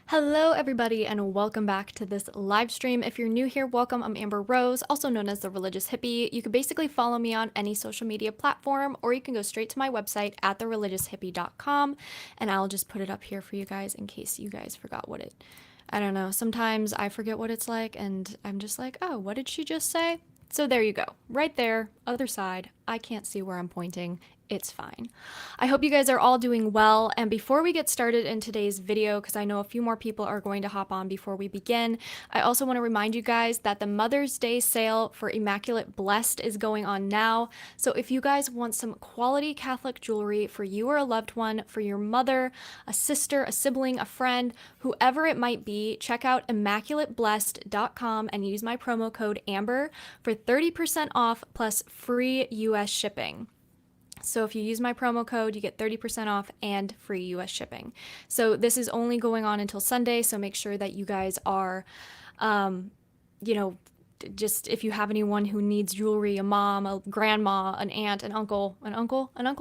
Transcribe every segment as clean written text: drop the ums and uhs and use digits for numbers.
Hello everybody and welcome back to this live stream. If you're new here, welcome. I'm Amber Rose, also known as the Religious Hippie. You can basically follow me on any social media platform, or you can go straight to my website at thereligioushippie.com, and I'll just put it up here for you guys in case you guys forgot I don't know, sometimes I forget what it's like and I'm just like, oh, what did she just say? So there you go, right there, other side. I can't see where I'm pointing. It's fine. I hope you guys are all doing well. And before we get started in today's video, because I know a few more people are going to hop on before we begin, I also want to remind you guys that the Mother's Day sale for Immaculate Blessed is going on now. So if you guys want some quality Catholic jewelry for you or a loved one, for your mother, a sister, a sibling, a friend, whoever it might be, check out immaculateblessed.com and use my promo code AMBER for 30% off plus free US shipping. So if you use my promo code, you get 30% off and free US shipping. So this is only going on until Sunday, so make sure that you guys are, just if you have anyone who needs jewelry, a mom, a grandma, an aunt, an uncle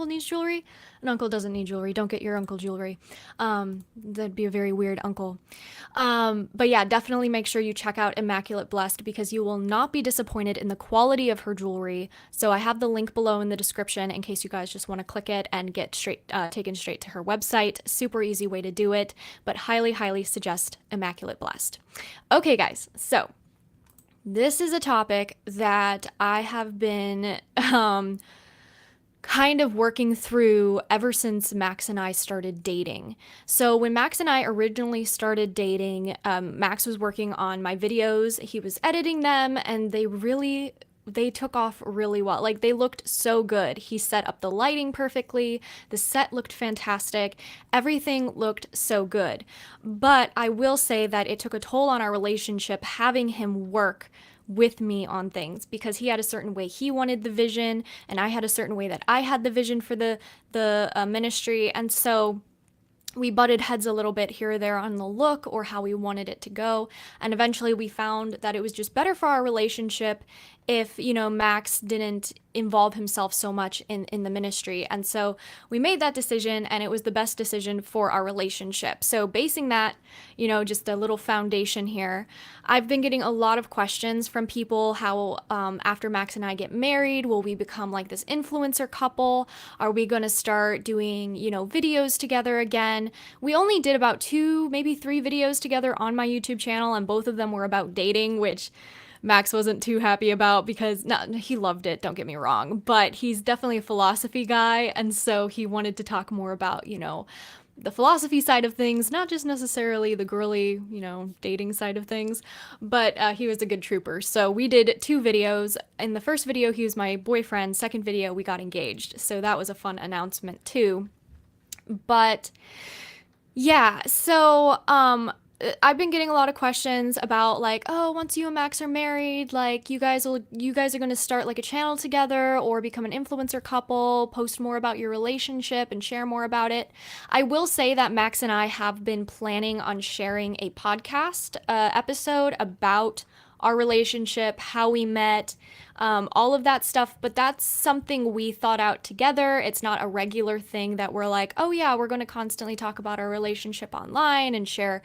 needs jewelry. An uncle doesn't need jewelry. Don't get your uncle jewelry. That'd be a very weird uncle. But yeah, definitely make sure you check out Immaculate Blessed because you will not be disappointed in the quality of her jewelry. So I have the link below in the description in case you guys just want to click it and get taken straight to her website. Super easy way to do it, but highly suggest Immaculate Blessed. Okay, guys, so this is a topic that I have been kind of working through ever since Max and I started dating. So when Max and I originally started dating, Max was working on my videos, he was editing them, and they took off really well. Like, they looked so good. He set up the lighting perfectly. The set looked fantastic. Everything looked so good. But I will say that it took a toll on our relationship having him work with me on things because he had a certain way he wanted the vision and I had a certain way that I had the vision for the ministry. And so we butted heads a little bit here or there on the look or how we wanted it to go. And eventually we found that it was just better for our relationship if, Max didn't involve himself so much in the ministry. And so we made that decision and it was the best decision for our relationship. So basing that, just a little foundation here, I've been getting a lot of questions from people how after Max and I get married, will we become like this influencer couple? Are we going to start doing, videos together again? We only did about 2, maybe 3 videos together on my YouTube channel, and both of them were about dating, which Max wasn't too happy about because he loved it, don't get me wrong, but he's definitely a philosophy guy, and so he wanted to talk more about, the philosophy side of things, not just necessarily the girly, dating side of things, but he was a good trooper. So we did 2 videos. In the first video, he was my boyfriend. Second video, we got engaged. So that was a fun announcement too. But yeah, so I've been getting a lot of questions about like, oh, once you and Max are married, like you guys are going to start like a channel together or become an influencer couple, post more about your relationship and share more about it. I will say that Max and I have been planning on sharing a podcast episode about our relationship, how we met, all of that stuff, but that's something we thought out together. It's not a regular thing that we're like, oh yeah, we're going to constantly talk about our relationship online and share,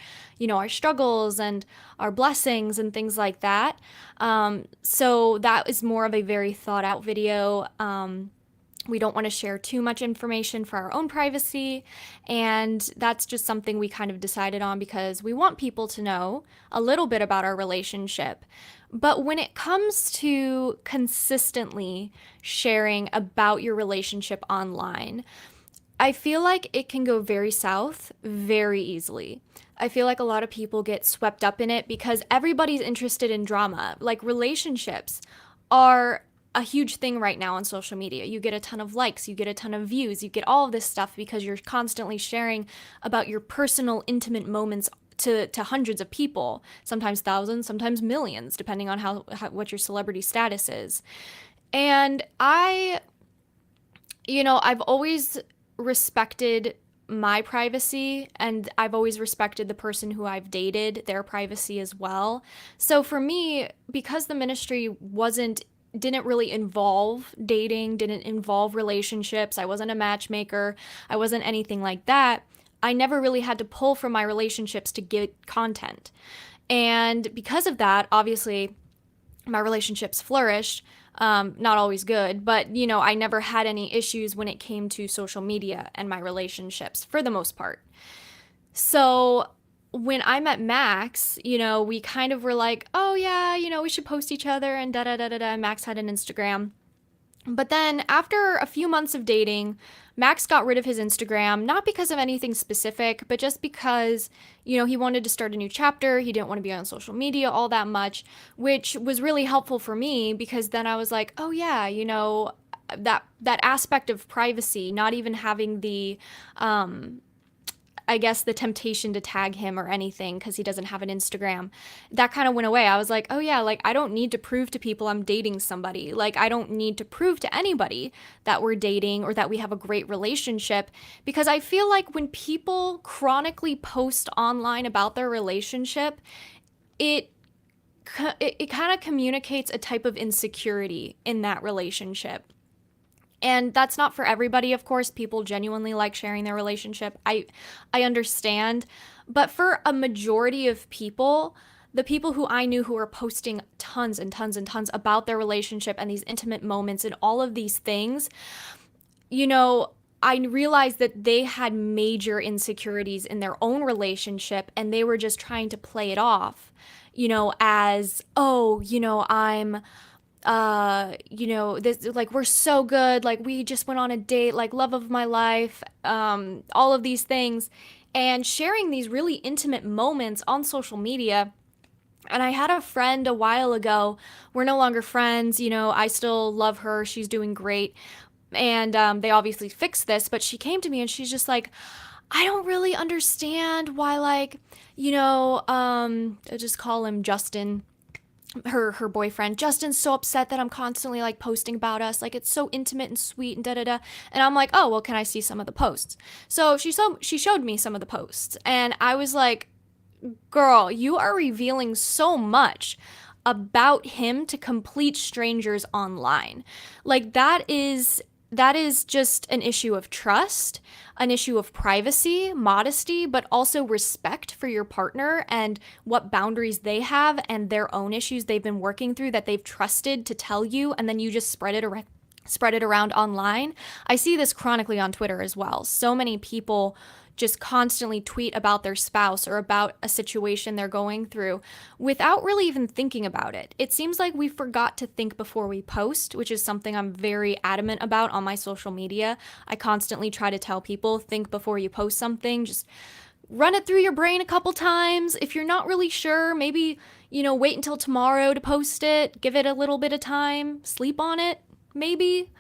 our struggles and our blessings and things like that. So that is more of a very thought out video. We don't want to share too much information for our own privacy, and that's just something we kind of decided on because we want people to know a little bit about our relationship. But when it comes to consistently sharing about your relationship online, I feel like it can go very south very easily. I feel like a lot of people get swept up in it because everybody's interested in drama. Like, relationships are a huge thing right now on social media. You get a ton of likes, you get a ton of views, you get all of this stuff because you're constantly sharing about your personal, intimate moments to hundreds of people, sometimes thousands, sometimes millions, depending on how what your celebrity status is. And I've always respected my privacy, and I've always respected the person who I've dated, their privacy as well. So for me, because the ministry wasn't didn't really involve dating, didn't involve relationships. I wasn't a matchmaker. I wasn't anything like that. I never really had to pull from my relationships to get content. And because of that, obviously, my relationships flourished. Not always good, but I never had any issues when it came to social media and my relationships for the most part. So when I met Max, we kind of were like, oh yeah, we should post each other and da da da da da. Max had an Instagram. But then after a few months of dating, Max got rid of his Instagram, not because of anything specific, but just because, he wanted to start a new chapter. He didn't want to be on social media all that much, which was really helpful for me because then I was like, oh yeah, that aspect of privacy, not even having the I guess the temptation to tag him or anything because he doesn't have an Instagram, that kind of went away. I was like, oh yeah, like I don't need to prove to people I'm dating somebody. Like I don't need to prove to anybody that we're dating or that we have a great relationship, because I feel like when people chronically post online about their relationship, it it kind of communicates a type of insecurity in that relationship. And that's not for everybody, of course. People genuinely like sharing their relationship. I understand. But for a majority of people, the people who I knew who were posting tons and tons and tons about their relationship and these intimate moments and all of these things, I realized that they had major insecurities in their own relationship and they were just trying to play it off, as, oh, I'm this, like, we're so good, like we just went on a date, like love of my life, all of these things, and sharing these really intimate moments on social media. And I had a friend a while ago, we're no longer friends, I still love her, she's doing great, and they obviously fixed this, but she came to me and she's just like, I don't really understand why, like, I just call him Justin, her boyfriend. Justin's so upset that I'm constantly like posting about us, like it's so intimate and sweet and da da da. And I'm like, oh well, can I see some of the posts? So she showed me some of the posts, and I was like, girl, you are revealing so much about him to complete strangers online. Like that is just an issue of trust, an issue of privacy, modesty, but also respect for your partner and what boundaries they have and their own issues they've been working through that they've trusted to tell you, and then you just spread it around online. I see this chronically on Twitter as well. So many people just constantly tweet about their spouse or about a situation they're going through without really even thinking about it. It seems like we forgot to think before we post, which is something I'm very adamant about on my social media. I constantly try to tell people, think before you post something. Just run it through your brain a couple times. If you're not really sure, maybe, wait until tomorrow to post it. Give it a little bit of time. Sleep on it, maybe.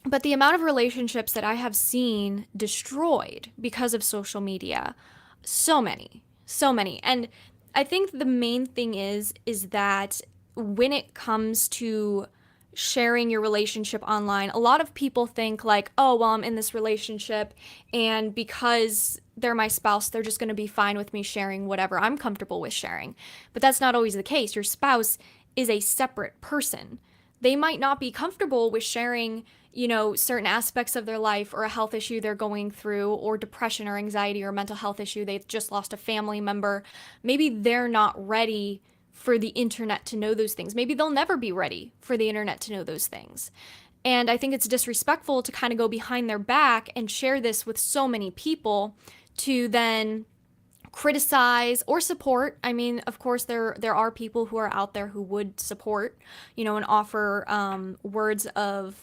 But the amount of relationships that I have seen destroyed because of social media, so many, so many. And I think the main thing is that when it comes to sharing your relationship online, a lot of people think like, oh, well, I'm in this relationship and because they're my spouse, they're just going to be fine with me sharing whatever I'm comfortable with sharing. But that's not always the case. Your spouse is a separate person. They might not be comfortable with sharing, certain aspects of their life or a health issue they're going through, or depression or anxiety or mental health issue. They've just lost a family member. Maybe they're not ready for the internet to know those things. Maybe they'll never be ready for the internet to know those things. And I think it's disrespectful to kind of go behind their back and share this with so many people to then criticize or support. I mean, of course, there are people who are out there who would support, and offer words of,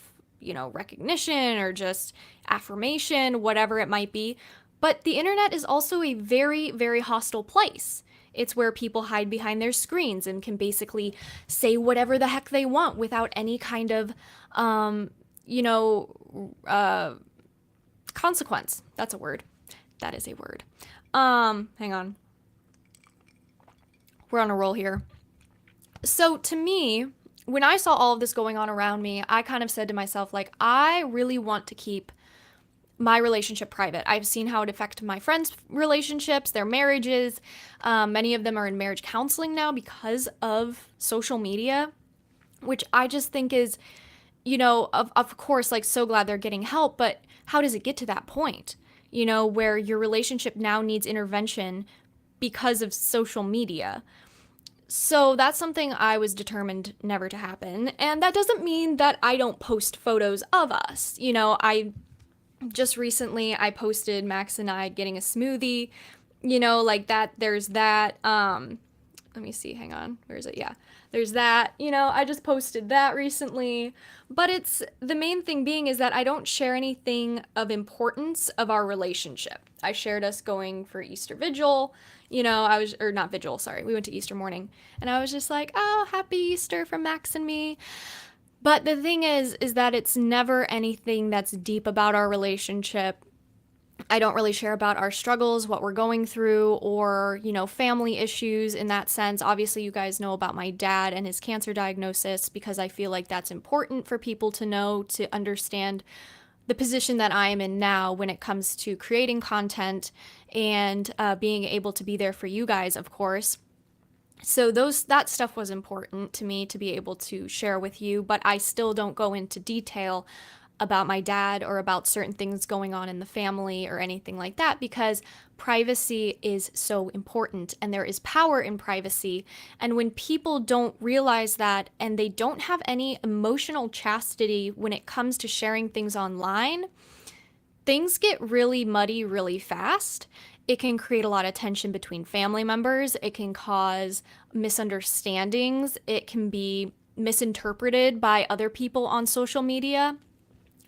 recognition or just affirmation, whatever it might be. But the internet is also a very, very hostile place. It's where people hide behind their screens and can basically say whatever the heck they want without any kind of, consequence. That's a word. That is a word. Hang on. We're on a roll here. So to me, when I saw all of this going on around me, I kind of said to myself, like, I really want to keep my relationship private. I've seen how it affected my friends' relationships, their marriages. Many of them are in marriage counseling now because of social media. which I just think is, of course, like, so glad they're getting help, but how does it get to that point, where your relationship now needs intervention because of social media? So that's something I was determined never to happen. And that doesn't mean that I don't post photos of us. I just recently I posted Max and I getting a smoothie, like that. There's that. Let me see, hang on. Where is it? Yeah. There's that. I just posted that recently. But it's the main thing being is that I don't share anything of importance of our relationship. I shared us going for Easter Vigil. Or not Vigil, sorry. We went to Easter morning. And I was just like, oh, happy Easter from Max and me. But the thing is that it's never anything that's deep about our relationship. I don't really share about our struggles, what we're going through, or, family issues in that sense. Obviously, you guys know about my dad and his cancer diagnosis because I feel like that's important for people to know, to understand the position that I am in now when it comes to creating content and being able to be there for you guys, of course. So that stuff was important to me to be able to share with you, but I still don't go into detail about my dad or about certain things going on in the family or anything like that because privacy is so important and there is power in privacy. And when people don't realize that and they don't have any emotional chastity when it comes to sharing things online, things get really muddy really fast. It can create a lot of tension between family members. It can cause misunderstandings. It can be misinterpreted by other people on social media.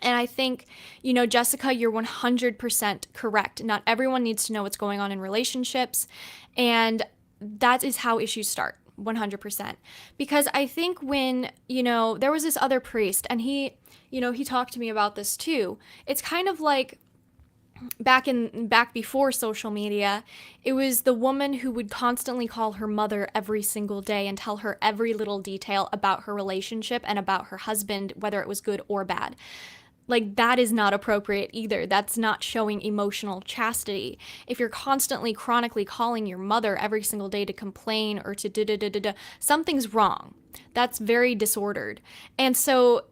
And I think, Jessica, you're 100% correct. Not everyone needs to know what's going on in relationships. And that is how issues start, 100%. Because I think when, there was this other priest and he talked to me about this too. It's kind of like back before social media, it was the woman who would constantly call her mother every single day and tell her every little detail about her relationship and about her husband, whether it was good or bad. Like, that is not appropriate either. That's not showing emotional chastity. If you're constantly, chronically calling your mother every single day to complain or to da-da-da-da-da, something's wrong. That's very disordered. And so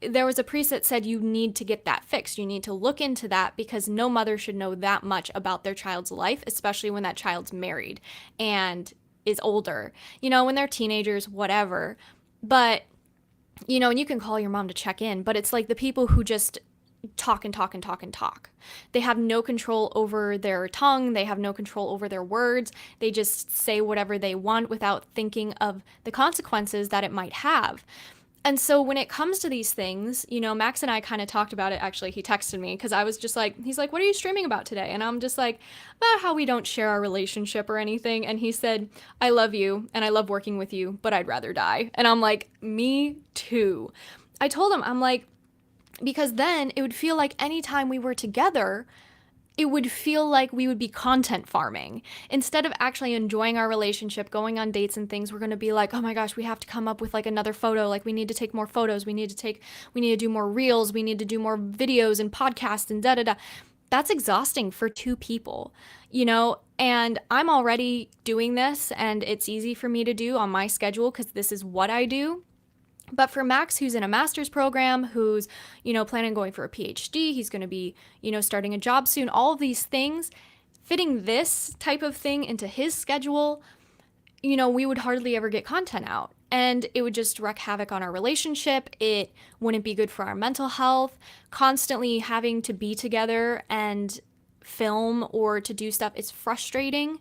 there was a priest that said you need to get that fixed. You need to look into that because no mother should know that much about their child's life, especially when that child's married and is older. When they're teenagers, whatever. But and you can call your mom to check in, but it's like the people who just talk and talk and talk and talk. They have no control over their tongue. They have no control over their words. They just say whatever they want without thinking of the consequences that it might have. And so when it comes to these things, Max and I kind of talked about it. Actually, he texted me because I was just like, he's like, what are you streaming about today? And I'm just like, about how we don't share our relationship or anything. And he said, I love you and I love working with you, but I'd rather die. And I'm like, me too. I told him, I'm like, because then it would feel like anytime we were together, it would feel like we would be content farming. Instead of actually enjoying our relationship, going on dates and things, we're going to be like, oh my gosh, we have to come up with like another photo. Like, we need to take more photos. We need to do more reels. We need to do more videos and podcasts and da-da-da. That's exhausting for two people, and I'm already doing this and it's easy for me to do on my schedule because this is what I do. But for Max, who's in a master's program, who's, planning on going for a PhD, he's going to be, starting a job soon, all of these things, fitting this type of thing into his schedule, we would hardly ever get content out. And it would just wreak havoc on our relationship. It wouldn't be good for our mental health. Constantly having to be together and film or to do stuff is frustrating.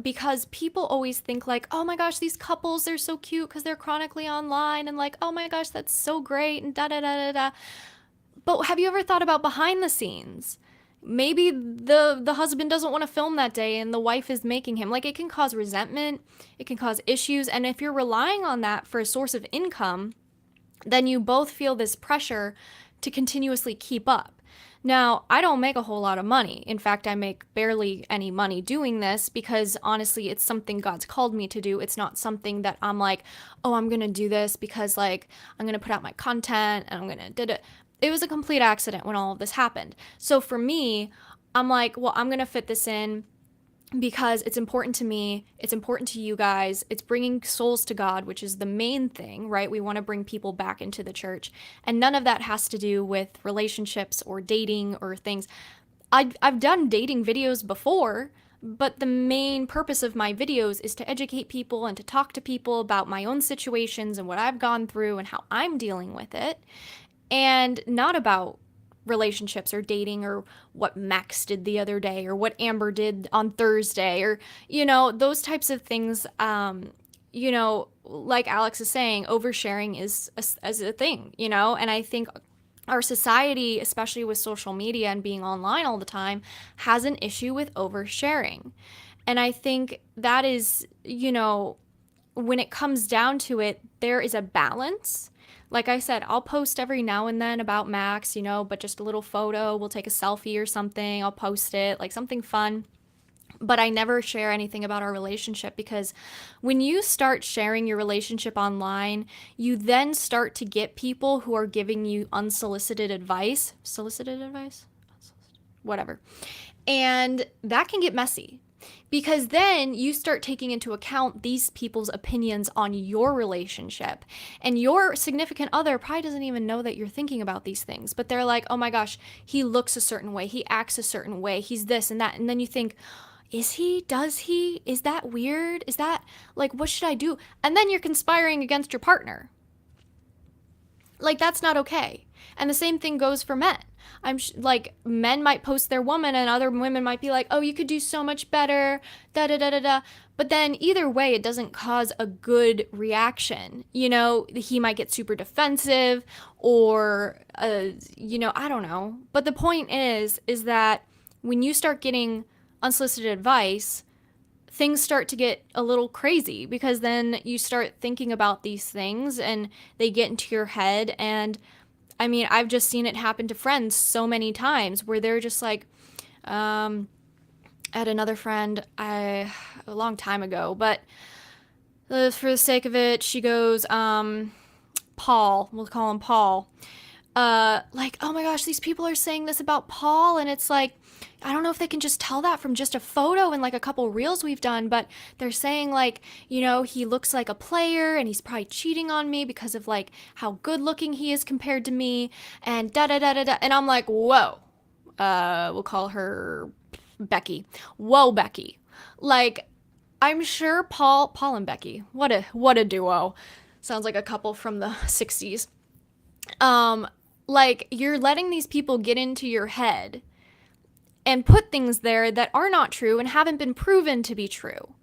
Because people always think like, oh my gosh, these couples, they're so cute because they're chronically online and like, oh my gosh, that's so great and da da da da da. But have you ever thought about behind the scenes? Maybe the husband doesn't want to film that day and the wife is making him. Like, it can cause resentment, it can cause issues. And if you're relying on that for a source of income, then you both feel this pressure to continuously keep up. Now, I don't make a whole lot of money. In fact, I make barely any money doing this because honestly, it's something God's called me to do. It's not something that I'm like, oh, I'm going to do this because like I'm going to put out my content and I'm going to do it. It was a complete accident when all of this happened. So for me, I'm like, well, I'm going to fit this in. because it's important to me, it's important to you guys, it's bringing souls to God, which is the main thing, right? We want to bring people back into the church, and none of that has to do with relationships or dating or things. I've done dating videos before, but the main purpose of my videos is to educate people and to talk to people about my own situations and what I've gone through and how I'm dealing with it, and not about relationships or dating or what Max did the other day or what Amber did on Thursday or, those types of things. Like Alex is saying, oversharing is a thing, and I think our society, especially with social media and being online all the time, has an issue with oversharing. And I think that is, when it comes down to it, there is a balance. Like I said, I'll post every now and then about Max, but just a little photo. We'll take a selfie or something. I'll post it, like something fun. But I never share anything about our relationship, because when you start sharing your relationship online, you then start to get people who are giving you unsolicited advice. Solicited advice? Whatever. And that can get messy, because then you start taking into account these people's opinions on your relationship, and your significant other probably doesn't even know that you're thinking about these things, but they're like, oh my gosh, he looks a certain way, he acts a certain way, he's this and that. And then you think, is he? Does he? Is that weird? Is that, like, what should I do? And then you're conspiring against your partner. Like, that's not okay. And the same thing goes for men. Like, men might post their woman and other women might be like, oh, you could do so much better, da da da da da. But then either way, it doesn't cause a good reaction. He might get super defensive or, I don't know. But the point is that when you start getting unsolicited advice, things start to get a little crazy, because then you start thinking about these things and they get into your head. And I mean, I've just seen it happen to friends so many times where they're just like, I had another friend a long time ago, but for the sake of it, she goes, Paul, we'll call him Paul. Like, oh my gosh, these people are saying this about Paul, and it's like, I don't know if they can just tell that from just a photo and like a couple reels we've done, but they're saying like, he looks like a player and he's probably cheating on me because of like how good looking he is compared to me, and da da da da da. And I'm like, whoa, we'll call her Becky. Whoa, Becky. Like, I'm sure Paul and Becky, what a duo. Sounds like a couple from the 60s. Like, you're letting these people get into your head and put things there that are not true and haven't been proven to be true.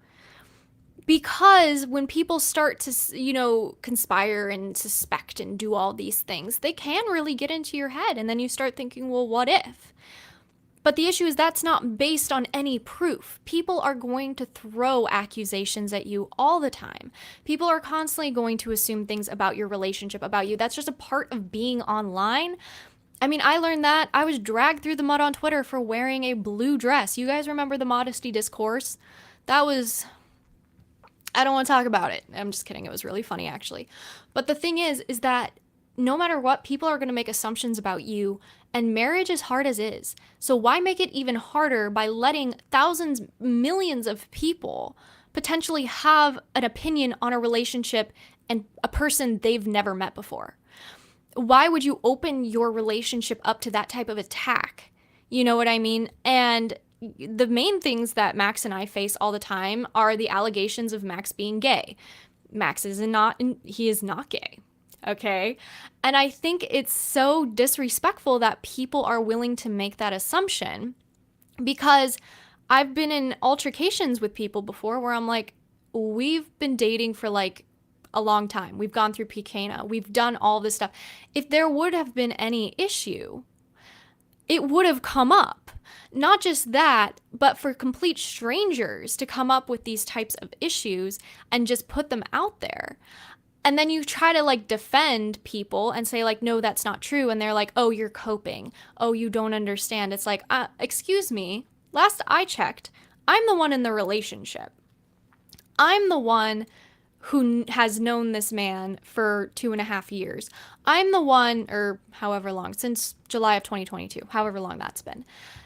Because when people start to, conspire and suspect and do all these things, they can really get into your head. And then you start thinking, well, what if? But the issue is that's not based on any proof. People are going to throw accusations at you all the time. People are constantly going to assume things about your relationship, about you. That's just a part of being online. I mean, I learned that. I was dragged through the mud on Twitter for wearing a blue dress. You guys remember the modesty discourse? That was... I don't want to talk about it. I'm just kidding. It was really funny, actually. But the thing is that no matter what, people are going to make assumptions about you, and marriage is hard as is. So why make it even harder by letting thousands, millions of people potentially have an opinion on a relationship and a person they've never met before? Why would you open your relationship up to that type of attack? You know what I mean? And the main things that Max and I face all the time are the allegations of Max being gay. Max is not gay. Okay. And I think it's so disrespectful that people are willing to make that assumption, because I've been in altercations with people before where I'm like, we've been dating for like a long time. We've gone through PKNA. We've done all this stuff. If there would have been any issue, it would have come up. Not just that, but for complete strangers to come up with these types of issues and just put them out there. And then you try to like defend people and say like, no, that's not true. And they're like, oh, you're coping. Oh, you don't understand. It's like, excuse me. Last I checked, I'm the one in the relationship. I'm the one who has known this man for 2.5 years. I'm the one, or however long, since July of 2022, however long that's been.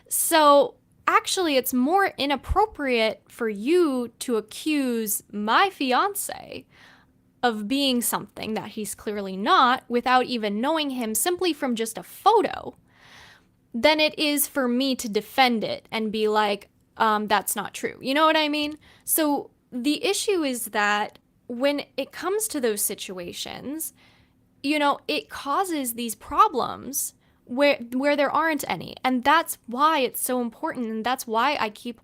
So actually, it's more inappropriate for you to accuse my fiance of being something that he's clearly not without even knowing him simply from just a photo than it is for me to defend it and be like, that's not true. You know what I mean? So the issue is that when it comes to those situations, it causes these problems where there aren't any. And that's why it's so important. And that's why I keep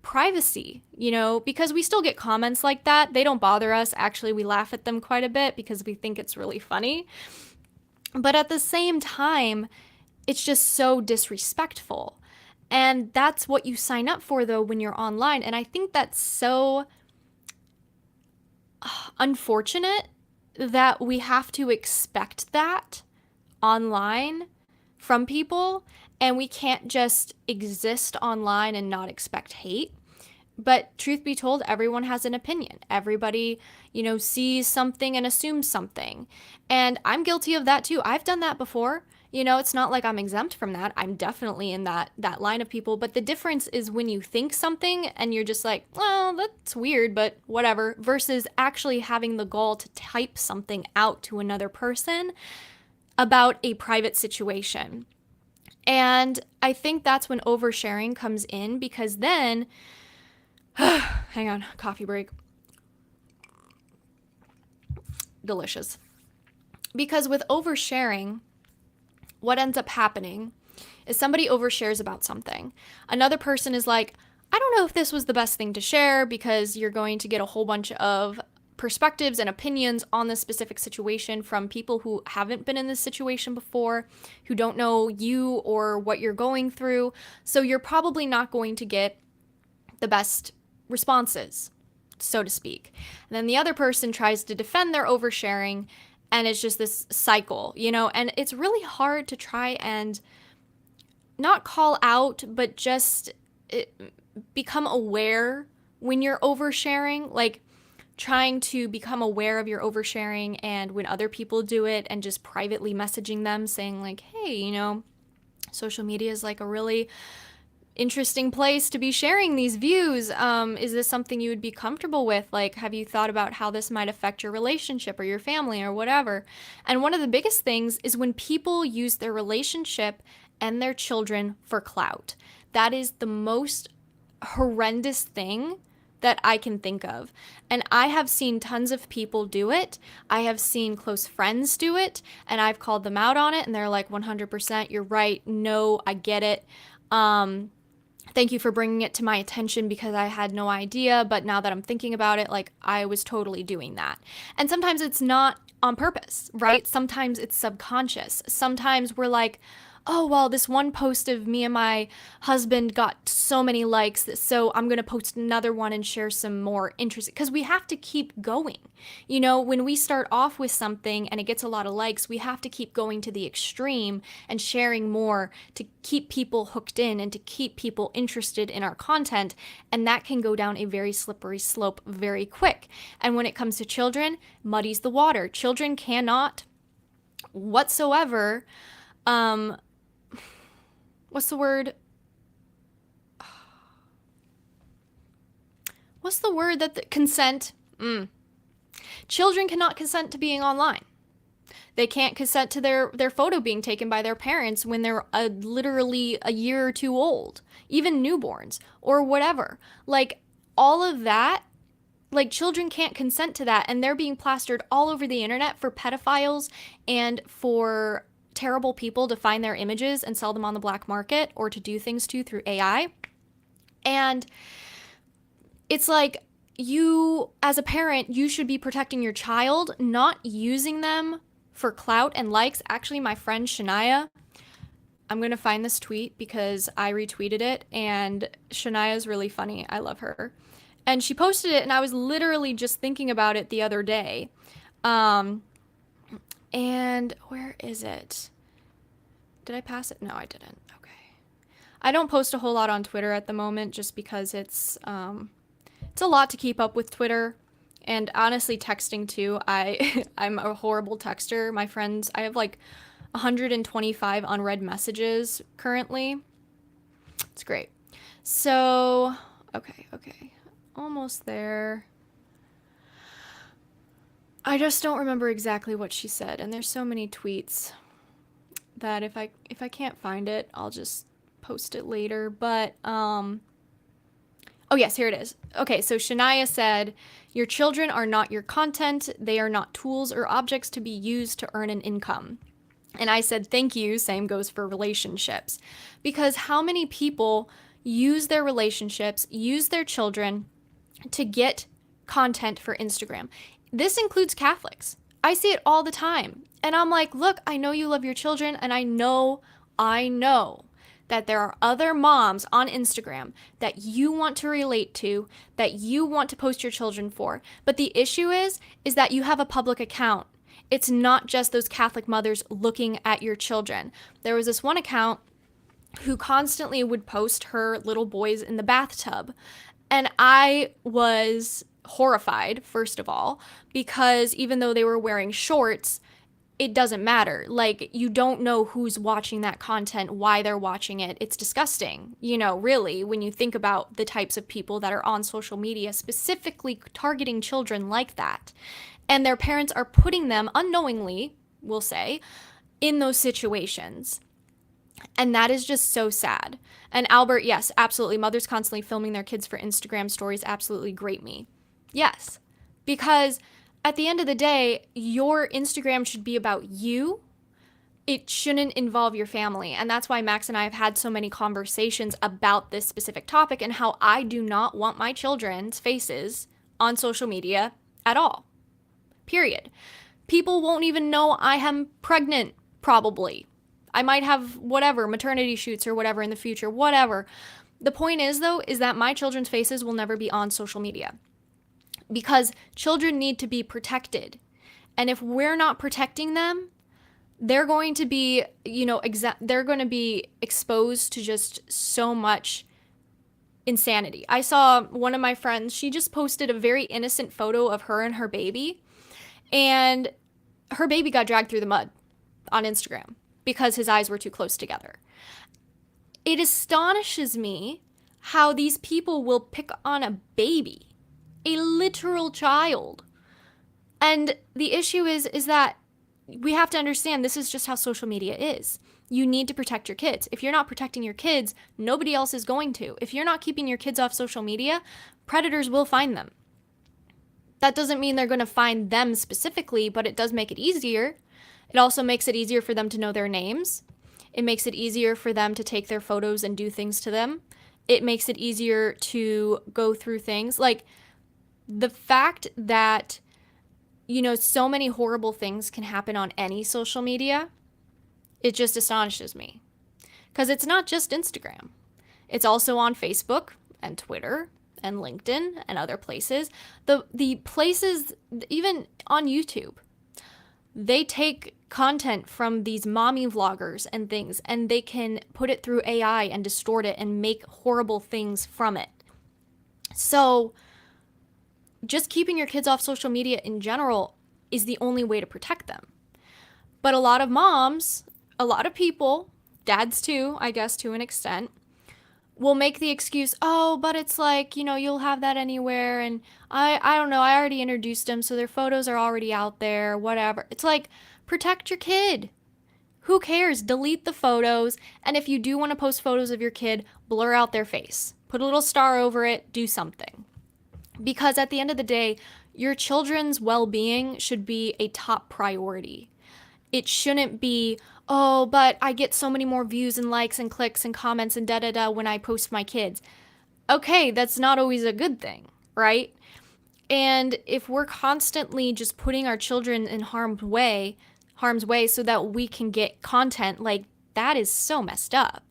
privacy, because we still get comments like that. They don't bother us. Actually, we laugh at them quite a bit because we think it's really funny. But at the same time, it's just so disrespectful. And that's what you sign up for, though, when you're online. And I think that's so unfortunate that we have to expect that online from people, and we can't just exist online and not expect hate. But truth be told, everyone has an opinion. Everybody, sees something and assumes something. And I'm guilty of that too. I've done that before. It's not like I'm exempt from that. I'm definitely in that line of people. But the difference is when you think something and you're just like, well, that's weird, but whatever, versus actually having the gall to type something out to another person about a private situation. And I think that's when oversharing comes in, because then, hang on, coffee break. Delicious. Because with oversharing, what ends up happening is somebody overshares about something. Another person is like, I don't know if this was the best thing to share, because you're going to get a whole bunch of perspectives and opinions on this specific situation from people who haven't been in this situation before, who don't know you or what you're going through. So you're probably not going to get the best responses, so to speak. And then the other person tries to defend their oversharing, and it's just this cycle, and it's really hard to try and not call out, but just become aware when you're oversharing, like trying to become aware of your oversharing, and when other people do it, and just privately messaging them saying like, hey, social media is like a really interesting place to be sharing these views. Is this something you would be comfortable with? Like, have you thought about how this might affect your relationship or your family or whatever? And one of the biggest things is when people use their relationship and their children for clout. That is the most horrendous thing that I can think of. And I have seen tons of people do it. I have seen close friends do it, and I've called them out on it, and they're like, 100%, you're right. No, I get it. Thank you for bringing it to my attention, because I had no idea, but now that I'm thinking about it, like, I was totally doing that. And sometimes it's not on purpose, right? Sometimes it's subconscious. Sometimes we're like, oh, well, this one post of me and my husband got so many likes, so I'm going to post another one and share some more interesting, because we have to keep going. When we start off with something and it gets a lot of likes, we have to keep going to the extreme and sharing more to keep people hooked in and to keep people interested in our content. And that can go down a very slippery slope very quick. And when it comes to children, muddies the water. Children cannot whatsoever, what's the word? What's the word that consent? Children cannot consent to being online. They can't consent to their photo being taken by their parents when they're literally a year or two old, even newborns or whatever. Like, all of that, like, children can't consent to that, and they're being plastered all over the internet for pedophiles and for terrible people to find their images and sell them on the black market, or to do things to through AI. And it's like, you, as a parent, you should be protecting your child, not using them for clout and likes. Actually, my friend Shania, I'm going to find this tweet because I retweeted it, and Shania is really funny. I love her. And she posted it, and I was literally just thinking about it the other day. And where is it? Did I pass it? No, I didn't. Okay. I don't post a whole lot on Twitter at the moment, just because it's a lot to keep up with Twitter. And honestly, texting too. I'm a horrible texter. My friends, I have like 125 unread messages currently. It's great. So, okay. Almost there. I just don't remember exactly what she said, and there's so many tweets that if I can't find it, I'll just post it later. But oh yes, here it is. Okay, so Shania said, "Your children are not your content. They are not tools or objects to be used to earn an income." And I said, "Thank you." Same goes for relationships. Because how many people use their relationships, use their children to get content for Instagram? This includes Catholics. I see it all the time. And I'm like, look, I know you love your children, and I know that there are other moms on Instagram that you want to relate to, that you want to post your children for. But the issue is that you have a public account. It's not just those Catholic mothers looking at your children. There was this one account who constantly would post her little boys in the bathtub. And I was horrified, first of all, because even though they were wearing shorts, it doesn't matter. Like, you don't know who's watching that content, why they're watching it. It's disgusting, really, when you think about the types of people that are on social media, specifically targeting children like that. And their parents are putting them unknowingly, we'll say, in those situations. And that is just so sad. And Albert, yes, absolutely. Mothers constantly filming their kids for Instagram stories absolutely grate me. Yes, because at the end of the day, your Instagram should be about you. It shouldn't involve your family. And that's why Max and I have had so many conversations about this specific topic and how I do not want my children's faces on social media at all. Period. People won't even know I am pregnant, probably. I might have whatever, maternity shoots or whatever in the future, whatever. The point is, though, is that my children's faces will never be on social media because children need to be protected. And if we're not protecting them, they're going to be, they're going to be exposed to just so much insanity. I saw one of my friends, she just posted a very innocent photo of her and her baby, and her baby got dragged through the mud on Instagram because his eyes were too close together. It astonishes me how these people will pick on a baby, a literal child. And the issue is that we have to understand this is just how social media is. You need to protect your kids. If you're not protecting your kids, nobody else is going to. If you're not keeping your kids off social media, predators will find them. That doesn't mean they're going to find them specifically, but it does make it easier. It also makes it easier for them to know their names. It makes it easier for them to take their photos and do things to them. It makes it easier to go through things. Like the fact that, so many horrible things can happen on any social media, it just astonishes me. Because it's not just Instagram. It's also on Facebook and Twitter and LinkedIn and other places. The places, even on YouTube, they take content from these mommy vloggers and things, and they can put it through AI and distort it and make horrible things from it. So just keeping your kids off social media in general is the only way to protect them. But a lot of moms, a lot of people, dads too, I guess to an extent, will make the excuse, oh, but it's like, you'll have that anywhere. And I don't know, I already introduced them, so their photos are already out there, whatever. It's like, protect your kid. Who cares? Delete the photos. And if you do want to post photos of your kid, blur out their face. Put a little star over it. Do something. Because at the end of the day, your children's well-being should be a top priority. It shouldn't be, oh, but I get so many more views and likes and clicks and comments and da-da-da when I post my kids. Okay, that's not always a good thing, right? And if we're constantly just putting our children in harm's way so that we can get content, like that is so messed up.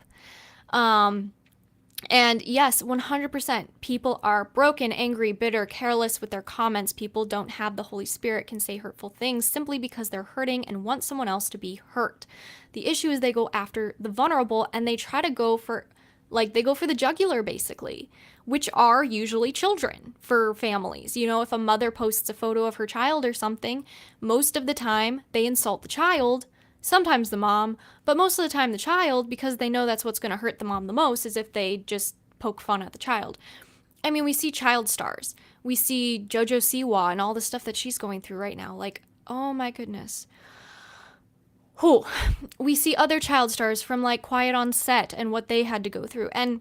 And yes, 100%, people are broken, angry, bitter, careless with their comments. People don't have the Holy Spirit, can say hurtful things simply because they're hurting and want someone else to be hurt. The issue is they go after the vulnerable and they try to go for the jugular basically, which are usually children for families. If a mother posts a photo of her child or something, most of the time they insult the child. Sometimes the mom, but most of the time the child, because they know that's what's going to hurt the mom the most is if they just poke fun at the child. I mean, we see child stars. We see JoJo Siwa and all the stuff that she's going through right now. Like, oh my goodness. Whew. We see other child stars from like Quiet on Set and what they had to go through. And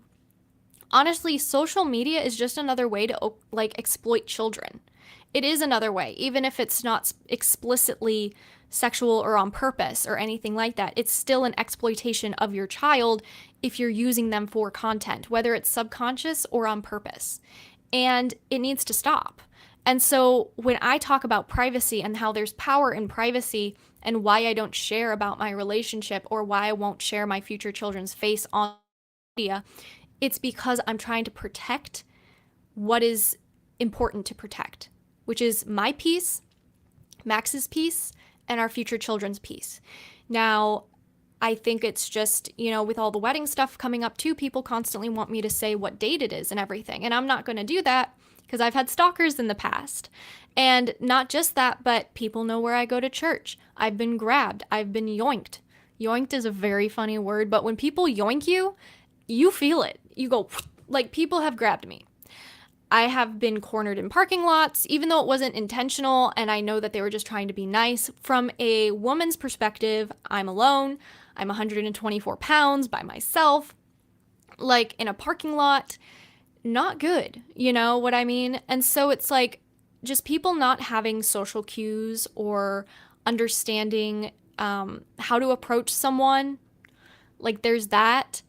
honestly, social media is just another way to like exploit children. It is another way, even if it's not explicitly sexual or on purpose or anything like that. It's still an exploitation of your child if you're using them for content, whether it's subconscious or on purpose. And it needs to stop. And so when I talk about privacy and how there's power in privacy and why I don't share about my relationship or why I won't share my future children's face on media, it's because I'm trying to protect what is important to protect, which is my peace, Max's peace, and our future children's peace. Now, I think it's just, with all the wedding stuff coming up too, people constantly want me to say what date it is and everything. And I'm not going to do that because I've had stalkers in the past. And not just that, but people know where I go to church. I've been grabbed. I've been yoinked. Yoinked is a very funny word, but when people yoink you, you feel it. You go, like, people have grabbed me. I have been cornered in parking lots, even though it wasn't intentional, and I know that they were just trying to be nice. From a woman's perspective, I'm alone. I'm 124 pounds by myself, like in a parking lot. Not good, you know what I mean? And so it's like just people not having social cues or understanding how to approach someone. Like there's that.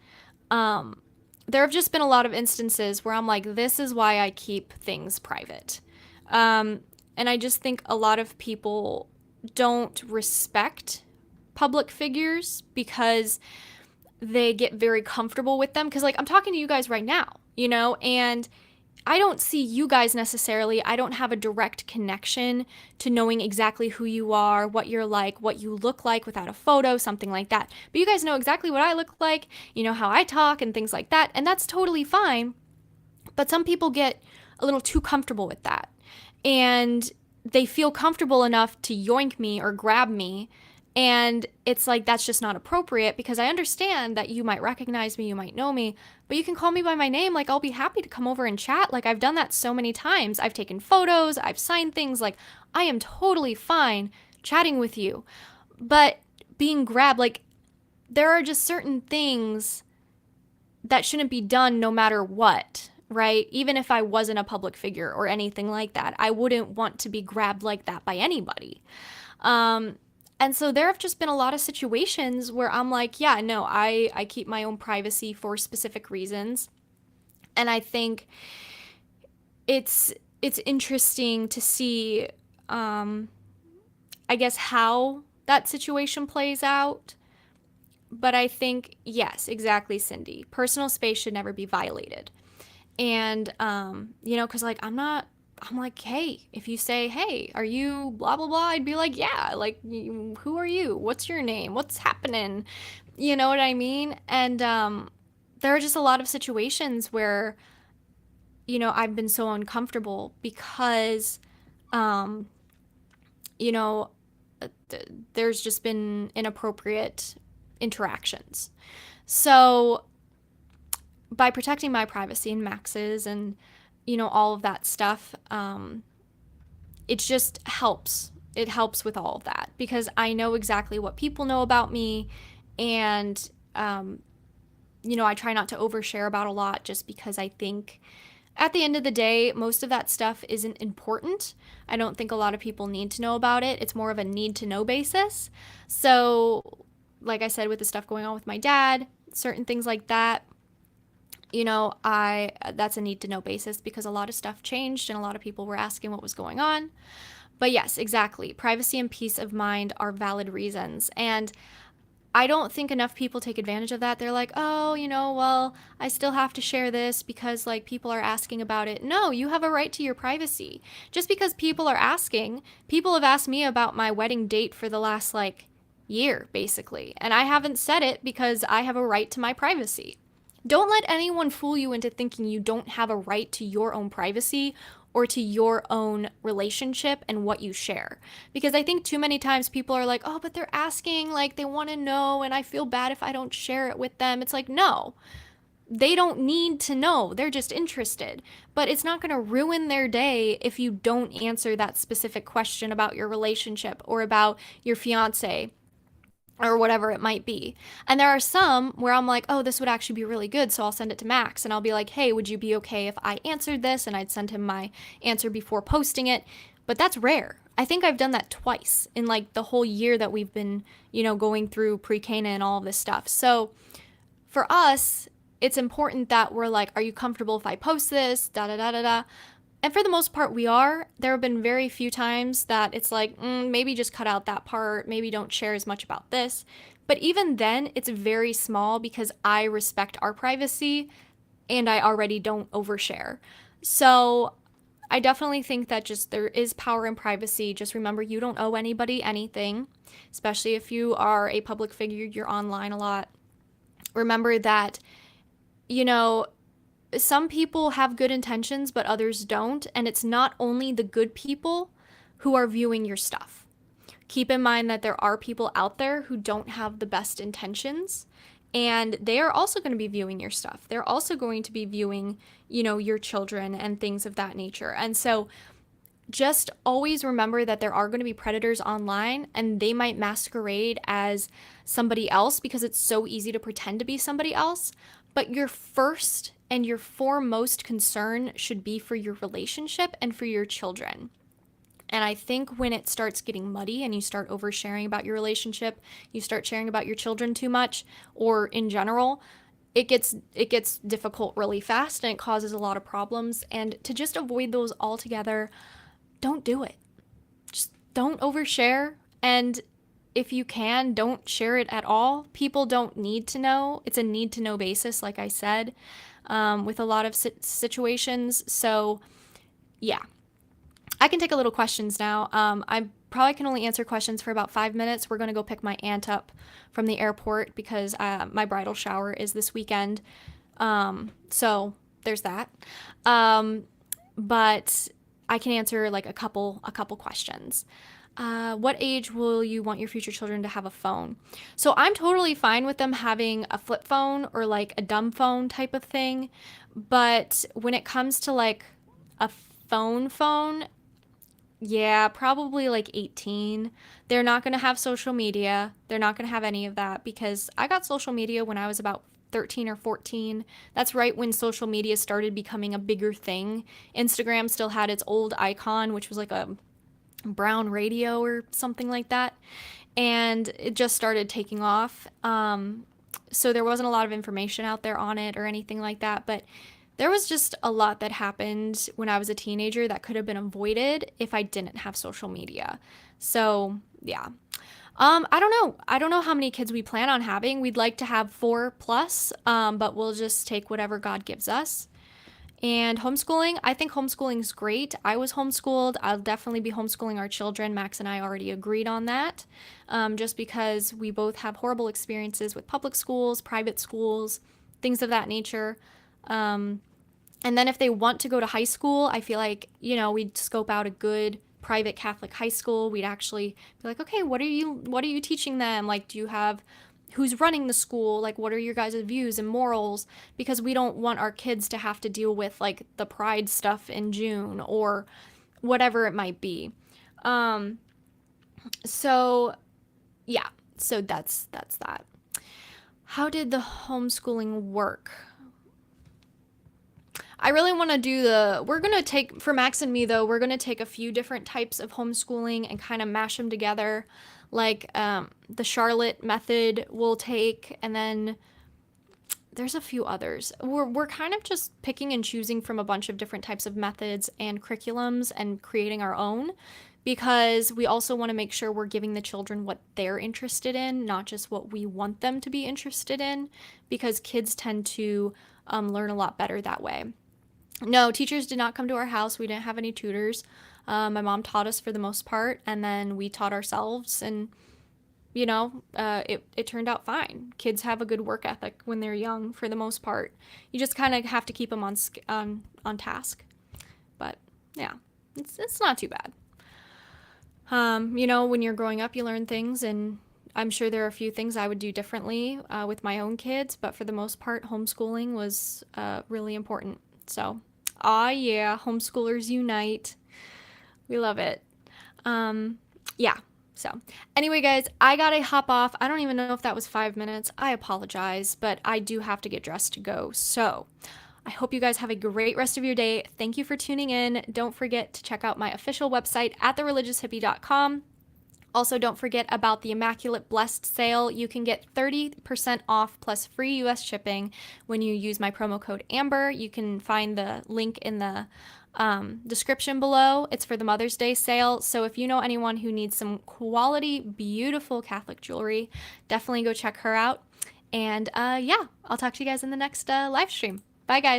There have just been a lot of instances where I'm like, this is why I keep things private. And I just think a lot of people don't respect public figures because they get very comfortable with them. Because, like, I'm talking to you guys right now, and I don't see you guys necessarily. I don't have a direct connection to knowing exactly who you are, what you're like, what you look like without a photo, something like that. But you guys know exactly what I look like, how I talk and things like that. And that's totally fine. But some people get a little too comfortable with that. And they feel comfortable enough to yoink me or grab me. And it's like, that's just not appropriate because I understand that you might recognize me, you might know me, but you can call me by my name. Like, I'll be happy to come over and chat. Like, I've done that so many times. I've taken photos, I've signed things. Like, I am totally fine chatting with you. But being grabbed, like, there are just certain things that shouldn't be done no matter what, right? Even if I wasn't a public figure or anything like that, I wouldn't want to be grabbed like that by anybody. And so there have just been a lot of situations where I'm like, yeah, no, I keep my own privacy for specific reasons. And I think it's interesting to see, I guess, how that situation plays out. But I think, yes, exactly, Cindy. Personal space should never be violated. And, because, like, I'm like, hey, if you say, hey, are you blah, blah, blah, I'd be like, yeah, like, who are you? What's your name? What's happening? You know what I mean? And there are just a lot of situations where, I've been so uncomfortable because, there's just been inappropriate interactions. So by protecting my privacy and Max's and all of that stuff, it just helps. It helps with all of that because I know exactly what people know about me. And, I try not to overshare about a lot just because I think at the end of the day, most of that stuff isn't important. I don't think a lot of people need to know about it. It's more of a need to know basis. So, like I said, with the stuff going on with my dad, certain things like that, that's a need to know basis because a lot of stuff changed and a lot of people were asking what was going on. But yes, exactly. Privacy and peace of mind are valid reasons. And I don't think enough people take advantage of that. They're like, oh, well, I still have to share this because like people are asking about it. No, you have a right to your privacy. Just because people are asking, people have asked me about my wedding date for the last year, basically. And I haven't said it because I have a right to my privacy. Don't let anyone fool you into thinking you don't have a right to your own privacy or to your own relationship and what you share. Because I think too many times people are like, oh, but they're asking, like they want to know, and I feel bad if I don't share it with them. It's like, no, They don't need to know. They're just interested. But it's not going to ruin their day if you don't answer that specific question about your relationship or about your fiance or whatever it might be. And there are some where I'm like, oh, this would actually be really good. So I'll send it to Max and I'll be like, hey, would you be okay if I answered this? And I'd send him my answer before posting it. But that's rare. I think I've done that twice in like the whole year that we've been, going through pre-Cana and all of this stuff. So for us, it's important that we're like, are you comfortable if I post this? Da da da da da. And for the most part, we are. There have been very few times that it's like, maybe just cut out that part. Maybe don't share as much about this. But even then, it's very small because I respect our privacy and I already don't overshare. So I definitely think that just there is power in privacy. Just remember, you don't owe anybody anything, especially if you are a public figure, you're online a lot. Remember that, you know, some people have good intentions, but others don't. And it's not only the good people who are viewing your stuff. Keep in mind that there are people out there who don't have the best intentions. And they are also going to be viewing your stuff. They're also going to be viewing, your children and things of that nature. And so just always remember that there are going to be predators online and they might masquerade as somebody else because it's so easy to pretend to be somebody else. But your first and your foremost concern should be for your relationship and for your children. And I think when it starts getting muddy and you start oversharing about your relationship, you start sharing about your children too much, or in general, it gets difficult really fast and it causes a lot of problems. And to just avoid those altogether, don't do it. Just don't overshare. And if you can, don't share it at all. People don't need to know. It's a need to know basis, like I said, with a lot of situations. So, yeah. I can take a little questions now. I probably can only answer questions for about 5 minutes. We're going to go pick my aunt up from the airport because my bridal shower is this weekend. So there's that. But I can answer like a couple questions. What age will you want your future children to have a phone? So I'm totally fine with them having a flip phone or like a dumb phone type of thing. But when it comes to like a phone, yeah, probably like 18. They're not going to have social media. They're not going to have any of that because I got social media when I was about 13 or 14. That's right when social media started becoming a bigger thing. Instagram still had its old icon, which was like a brown radio or something like that. And it just started taking off. So there wasn't a lot of information out there on it or anything like that. But there was just a lot that happened when I was a teenager that could have been avoided if I didn't have social media. So, yeah. I don't know. I don't know how many kids we plan on having. We'd like to have 4 plus, but we'll just take whatever God gives us. And homeschooling, I think homeschooling is great. I was homeschooled. I'll definitely be homeschooling our children. Max and I already agreed on that, just because we both have horrible experiences with public schools, private schools, things of that nature. And then if they want to go to high school, I feel like, we'd scope out a good private Catholic high school. We'd actually be like, okay, what are you teaching them? Like, do you have who's running the school? Like, what are your guys' views and morals? Because we don't want our kids to have to deal with like the pride stuff in June or whatever it might be. So yeah, so that's that. How did the homeschooling work? I really want to we're going to take, for Max and me though, we're going to take a few different types of homeschooling and kind of mash them together. Like the Charlotte method we'll take, and then there's a few others. We're kind of just picking and choosing from a bunch of different types of methods and curriculums and creating our own, because we also want to make sure we're giving the children what they're interested in, not just what we want them to be interested in, because kids tend to learn a lot better that way. No, teachers did not come to our house. We didn't have any tutors. My mom taught us for the most part, and then we taught ourselves, and it turned out fine. Kids have a good work ethic when they're young for the most part. You just kind of have to keep them on task. But yeah, it's not too bad. When you're growing up, you learn things, and I'm sure there are a few things I would do differently with my own kids, but for the most part, homeschooling was really important. So, yeah, homeschoolers unite. We love it. Yeah. So, anyway, guys, I gotta hop off. I don't even know if that was 5 minutes. I apologize, but I do have to get dressed to go. So, I hope you guys have a great rest of your day. Thank you for tuning in. Don't forget to check out my official website at thereligioushippie.com. Also, don't forget about the Immaculate Blessed sale. You can get 30% off plus free US shipping when you use my promo code Amber. You can find the link in the description below. It's for the Mother's Day sale. So if you know anyone who needs some quality, beautiful Catholic jewelry, definitely go check her out. And yeah, I'll talk to you guys in the next live stream. Bye, guys.